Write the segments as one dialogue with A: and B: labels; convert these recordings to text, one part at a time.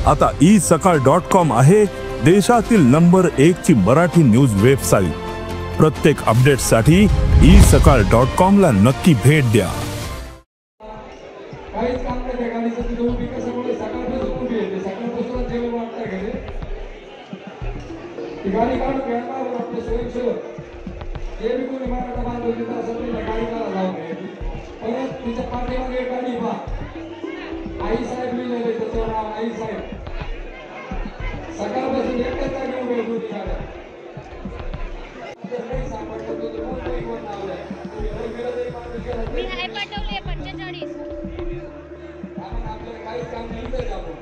A: आता isakal.com आहे देशातील नंबर 1 ची मराठी न्यूज वेबसाईट। प्रत्येक अपडेटसाठी isakal.com ला नक्की भेट द्या।
B: काहीच काम नाही त्या गाडीचं तिथे उभी कशामुळे सकाळपासून उभी आहे, सकाळपासून जेवण वाटतं घरी ती गाडी काढून घ्यायला आपले स्वयंसेवक जे बी कोणी मराठा बांधव तिथं असं नाही गाडी काढा लावून परत तिच्या पाठीमागे गाडी पहा आई साहेब लिहिलेलं आहे त्याचं नाव आई साहेब सकाळपासून एकच जागी उभे होती गाड्या
C: मी हाय पाठवले 45
B: आपल्याला काहीच काम नाही तर आपण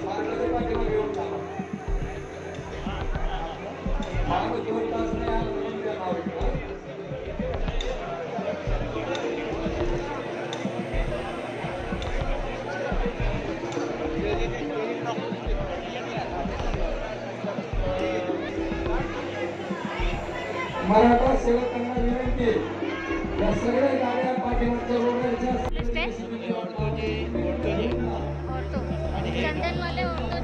B: सारखं पाठीमागे येऊन थांबा मागं 2 तास नाही आलं म्हणून त्या नाव ऐकलं मराठा सेवकांना विनंती या सगळ्या गाड्या पाठीमागच्या रोडवरच्या
C: चंदनवाले ऑटो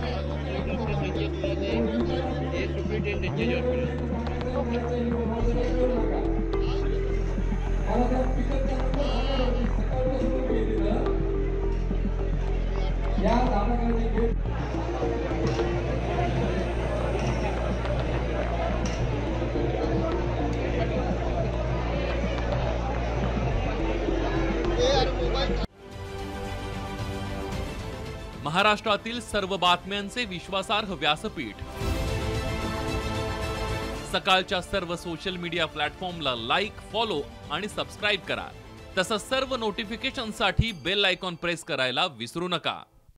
B: या धामाकडे
D: महाराष्ट्रातील सर्व बातम्यांचे विश्वासार्ह व्यासपीठ सकाळच्या सर्व सोशल मीडिया प्लॅटफॉर्मला लाईक, फॉलो आणि सबस्क्राईब करा। तसंच सर्व नोटिफिकेशनसाठी बेल आयकॉन प्रेस करायला विसरू नका।